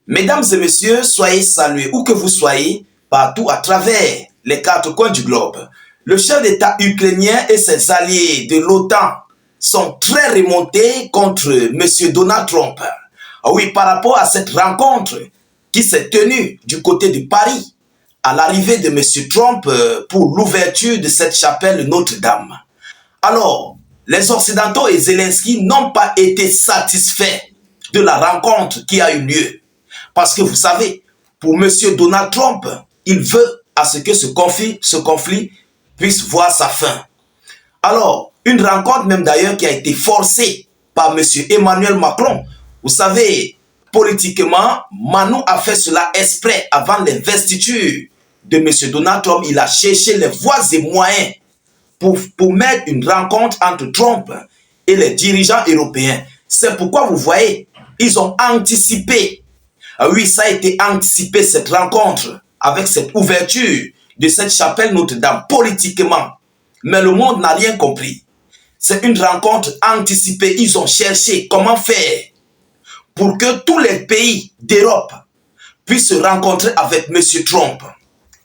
Mesdames et messieurs, soyez salués où que vous soyez, partout à travers les quatre coins du globe. Le chef d'État ukrainien et ses alliés de l'OTAN sont très remontés contre M. Donald Trump. Oui, par rapport à cette rencontre qui s'est tenue du côté de Paris, à l'arrivée de M. Trump pour l'ouverture de cette chapelle Notre-Dame. Alors, les Occidentaux et Zelensky n'ont pas été satisfaits de la rencontre qui a eu lieu. Parce que vous savez, pour M. Donald Trump, il veut à ce que ce conflit puisse voir sa fin. Alors, une rencontre même d'ailleurs qui a été forcée par M. Emmanuel Macron. Vous savez, politiquement, Manu a fait cela exprès avant l'investiture de M. Donald Trump. Il a cherché les voies et moyens pour mettre une rencontre entre Trump et les dirigeants européens. C'est pourquoi vous voyez, ils ont anticipé. Ah oui, ça a été anticipé cette rencontre avec cette ouverture de cette chapelle Notre-Dame politiquement. Mais le monde n'a rien compris. C'est une rencontre anticipée. Ils ont cherché comment faire pour que tous les pays d'Europe puissent se rencontrer avec M. Trump.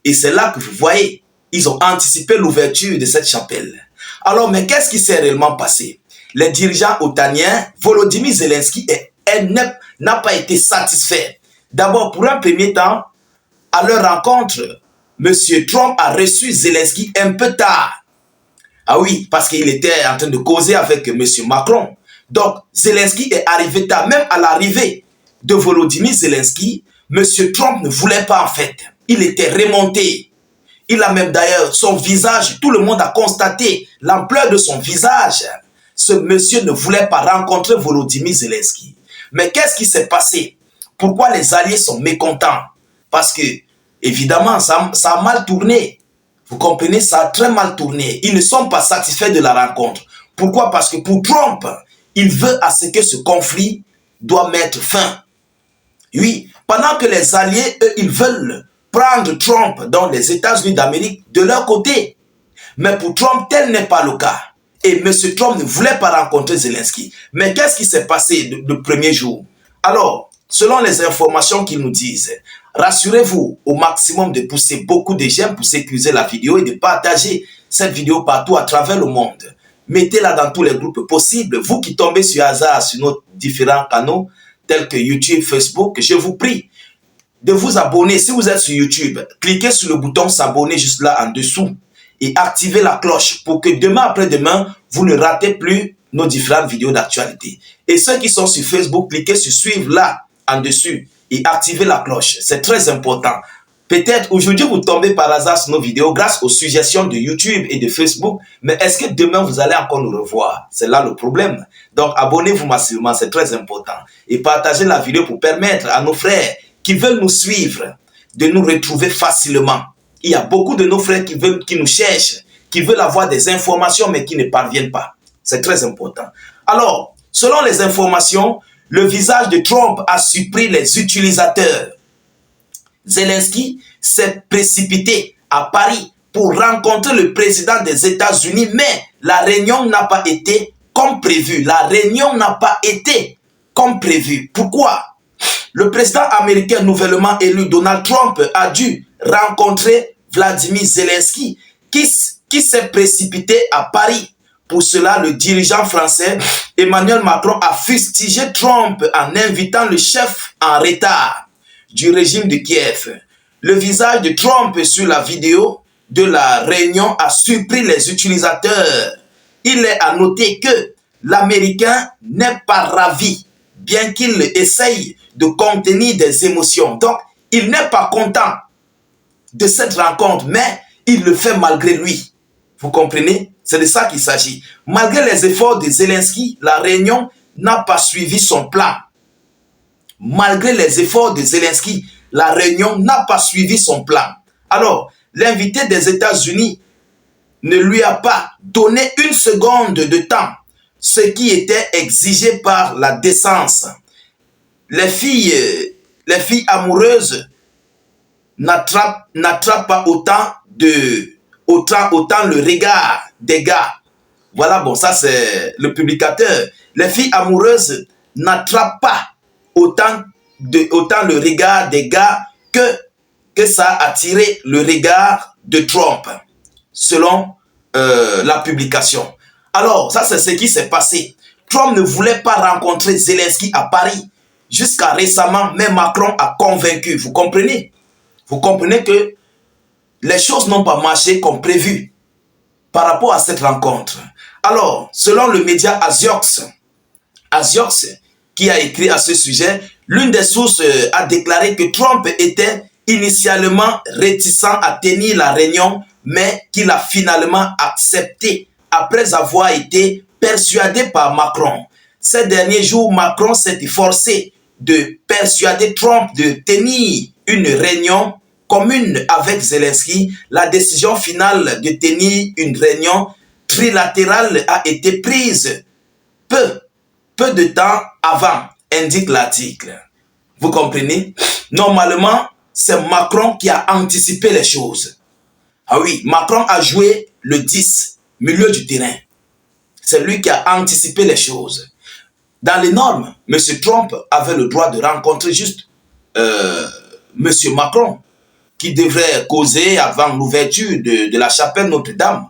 Et c'est là que vous voyez, ils ont anticipé l'ouverture de cette chapelle. Alors, mais qu'est-ce qui s'est réellement passé? Les dirigeants otaniens, Volodymyr Zelensky, n'a pas été satisfait. D'abord, pour un premier temps, à leur rencontre, M. Trump a reçu Zelensky un peu tard. Ah oui, parce qu'il était en train de causer avec M. Macron. Donc, Zelensky est arrivé tard. Même à l'arrivée de Volodymyr Zelensky, M. Trump ne voulait pas en fait. Il était remonté. Il a même d'ailleurs son visage, tout le monde a constaté l'ampleur de son visage. Ce monsieur ne voulait pas rencontrer Volodymyr Zelensky. Mais qu'est-ce qui s'est passé? Pourquoi les alliés sont mécontents? Parce que, évidemment, ça a mal tourné. Vous comprenez, ça a très mal tourné. Ils ne sont pas satisfaits de la rencontre. Pourquoi? Parce que pour Trump, il veut à ce que ce conflit doit mettre fin. Oui, pendant que les alliés, eux, ils veulent prendre Trump dans les États-Unis d'Amérique de leur côté. Mais pour Trump, tel n'est pas le cas. Et M. Trump ne voulait pas rencontrer Zelensky. Mais qu'est-ce qui s'est passé le premier jour? Alors, selon les informations qu'ils nous disent, rassurez-vous au maximum de pousser beaucoup de j'aime pour sécuriser la vidéo et de partager cette vidéo partout à travers le monde. Mettez-la dans tous les groupes possibles. Vous qui tombez sur hasard sur nos différents canaux, tels que YouTube, Facebook, je vous prie de vous abonner. Si vous êtes sur YouTube, cliquez sur le bouton s'abonner juste là en dessous et activez la cloche pour que demain après-demain, vous ne ratez plus nos différentes vidéos d'actualité. Et ceux qui sont sur Facebook, cliquez sur suivre là en dessus et activez la cloche. C'est très important. Peut-être aujourd'hui vous tombez par hasard sur nos vidéos grâce aux suggestions de YouTube et de Facebook, mais est-ce que demain vous allez encore nous revoir? C'est là le problème. Donc abonnez-vous massivement, c'est très important. Et partagez la vidéo pour permettre à nos frères qui veulent nous suivre de nous retrouver facilement. Il y a beaucoup de nos frères qui nous cherchent, qui veulent avoir des informations mais qui ne parviennent pas. C'est très important. Alors, selon les informations, le visage de Trump a surpris les utilisateurs. Zelensky s'est précipité à Paris pour rencontrer le président des États-Unis, mais la réunion n'a pas été comme prévu. La réunion n'a pas été comme prévu. Pourquoi? Le président américain nouvellement élu Donald Trump a dû rencontrer Vladimir Zelensky qui s'est précipité à Paris. Pour cela, le dirigeant français Emmanuel Macron a fustigé Trump en invitant le chef en retard du régime de Kiev. Le visage de Trump sur la vidéo de la réunion a surpris les utilisateurs. Il est à noter que l'Américain n'est pas ravi, bien qu'il essaye de contenir des émotions. Donc, il n'est pas content de cette rencontre, mais il le fait malgré lui. Vous comprenez? C'est de ça qu'il s'agit. Malgré les efforts de Zelensky, la réunion n'a pas suivi son plan. Malgré les efforts de Zelensky, la réunion n'a pas suivi son plan. Alors, l'invité des États-Unis ne lui a pas donné une seconde de temps, ce qui était exigé par la décence. Les filles amoureuses n'attrapent pas autant le regard des gars. Voilà, bon, ça c'est le publicateur. Les filles amoureuses n'attrapent pas autant autant le regard des gars que ça a attiré le regard de Trump, selon la publication. Alors, ça c'est ce qui s'est passé. Trump ne voulait pas rencontrer Zelensky à Paris. Jusqu'à récemment, même Macron a convaincu. Vous comprenez? Vous comprenez que les choses n'ont pas marché comme prévu par rapport à cette rencontre. Alors, selon le média Axios, qui a écrit à ce sujet, l'une des sources a déclaré que Trump était initialement réticent à tenir la réunion, mais qu'il a finalement accepté après avoir été persuadé par Macron. Ces derniers jours, Macron s'est efforcé de persuader Trump de tenir une réunion commune avec Zelensky. La décision finale de tenir une réunion trilatérale a été prise peu de temps avant, indique l'article. Vous comprenez? Normalement, c'est Macron qui a anticipé les choses. Ah oui, Macron a joué le 10, milieu du terrain. C'est lui qui a anticipé les choses. Dans les normes, M. Trump avait le droit de rencontrer juste M. Macron, qui devrait causer avant l'ouverture de la chapelle Notre-Dame.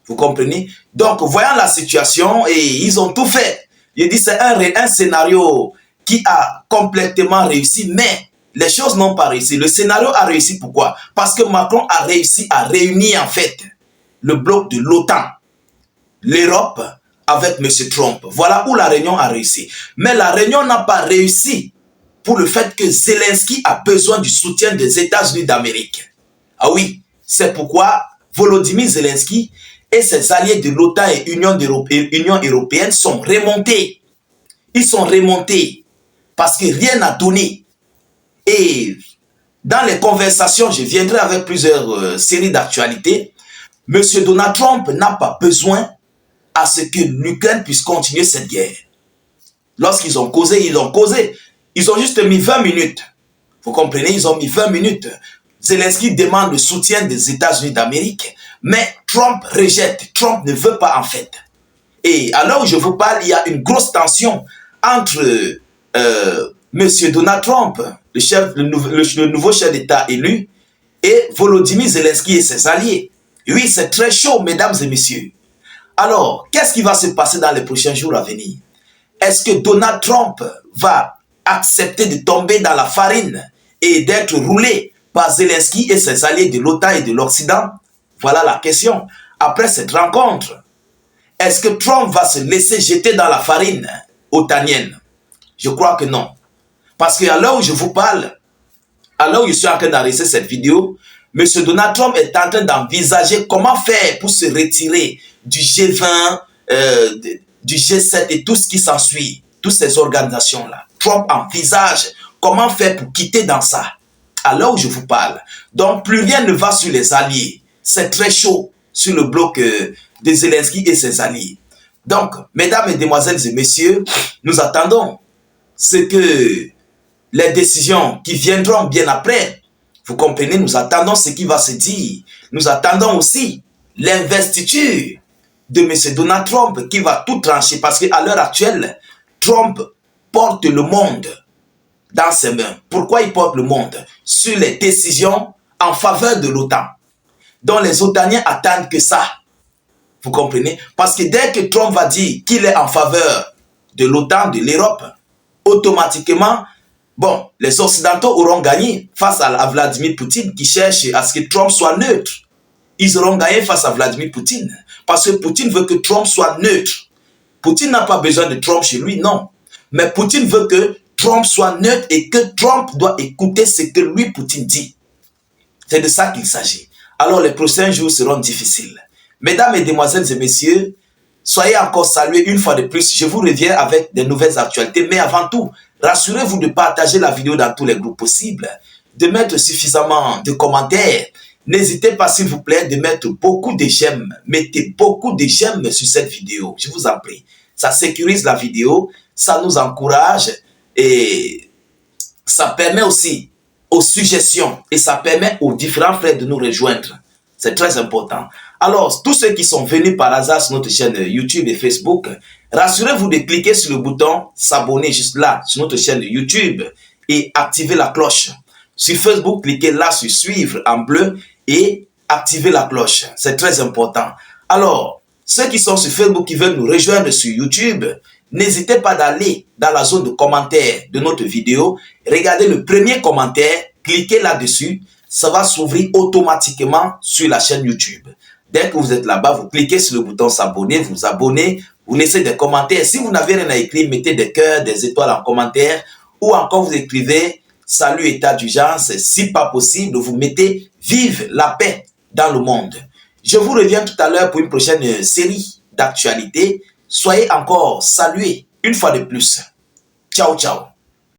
Vous comprenez? Donc, voyant la situation, et ils ont tout fait. Il dit c'est un scénario qui a complètement réussi, mais les choses n'ont pas réussi. Le scénario a réussi, pourquoi? Parce que Macron a réussi à réunir en fait le bloc de l'OTAN, l'Europe, avec M. Trump. Voilà où la réunion a réussi. Mais la réunion n'a pas réussi pour le fait que Zelensky a besoin du soutien des États-Unis d'Amérique. Ah oui, c'est pourquoi Volodymyr Zelensky et ses alliés de l'OTAN et Union européenne sont remontés. Ils sont remontés parce que rien n'a donné. Et dans les conversations, je viendrai avec plusieurs séries d'actualités, M. Donald Trump n'a pas besoin à ce que l'Ukraine puisse continuer cette guerre. Lorsqu'ils ont causé, ils ont causé. Ils ont juste mis 20 minutes. Vous comprenez? Ils ont mis 20 minutes. Zelensky demande le soutien des États-Unis d'Amérique, mais Trump rejette. Trump ne veut pas en fait. Et à l'heure où je vous parle, il y a une grosse tension entre M. Donald Trump, le nouveau chef d'État élu, et Volodymyr Zelensky et ses alliés. Oui, c'est très chaud, mesdames et messieurs. Alors, qu'est-ce qui va se passer dans les prochains jours à venir? Est-ce que Donald Trump va accepter de tomber dans la farine et d'être roulé par Zelensky et ses alliés de l'OTAN et de l'Occident? Voilà la question. Après cette rencontre, est-ce que Trump va se laisser jeter dans la farine otanienne? Je crois que non. Parce qu'à l'heure où je vous parle, à l'heure où je suis en train d'enregistrer cette vidéo, M. Donald Trump est en train d'envisager comment faire pour se retirer du G20, du G7 et tout ce qui s'ensuit, toutes ces organisations-là. Trump envisage comment faire pour quitter dans ça, à l'heure où je vous parle. Donc, plus rien ne va sur les alliés. C'est très chaud sur le bloc de Zelensky et ses alliés. Donc, mesdames, mesdemoiselles et messieurs, nous attendons ce que les décisions qui viendront bien après. Vous comprenez, nous attendons ce qui va se dire. Nous attendons aussi l'investiture de M. Donald Trump qui va tout trancher parce qu'à l'heure actuelle, Trump porte le monde dans ses mains. Pourquoi il porte le monde? Sur les décisions en faveur de l'OTAN. Donc les Otaniens attendent que ça. Vous comprenez? Parce que dès que Trump va dire qu'il est en faveur de l'OTAN, de l'Europe, automatiquement, bon, les Occidentaux auront gagné face à Vladimir Poutine qui cherche à ce que Trump soit neutre. Ils auront gagné face à Vladimir Poutine. Parce que Poutine veut que Trump soit neutre. Poutine n'a pas besoin de Trump chez lui, non. Mais Poutine veut que Trump soit neutre et que Trump doit écouter ce que lui, Poutine, dit. C'est de ça qu'il s'agit. Alors les prochains jours seront difficiles. Mesdames, mesdemoiselles et messieurs, soyez encore salués une fois de plus. Je vous reviens avec des nouvelles actualités. Mais avant tout, rassurez-vous de partager la vidéo dans tous les groupes possibles, de mettre suffisamment de commentaires. N'hésitez pas, s'il vous plaît, de mettre beaucoup de j'aime. Mettez beaucoup de j'aime sur cette vidéo. Je vous en prie. Ça sécurise la vidéo, ça nous encourage et ça permet aussi aux suggestions et ça permet aux différents frères de nous rejoindre. C'est très important. Alors, tous ceux qui sont venus par hasard sur notre chaîne YouTube et Facebook, rassurez-vous de cliquer sur le bouton s'abonner juste là sur notre chaîne YouTube et activer la cloche. Sur Facebook, cliquez là sur suivre en bleu et activer la cloche. C'est très important. Alors, ceux qui sont sur Facebook qui veulent nous rejoindre sur YouTube, n'hésitez pas d'aller dans la zone de commentaires de notre vidéo. Regardez le premier commentaire, cliquez là-dessus. Ça va s'ouvrir automatiquement sur la chaîne YouTube. Dès que vous êtes là-bas, vous cliquez sur le bouton s'abonner, vous abonnez, vous laissez des commentaires. Si vous n'avez rien à écrire, mettez des cœurs, des étoiles en commentaire ou encore vous écrivez salut état d'urgence. Si pas possible, vous mettez vive la paix dans le monde. Je vous reviens tout à l'heure pour une prochaine série d'actualités. Soyez encore salués une fois de plus. Ciao, ciao.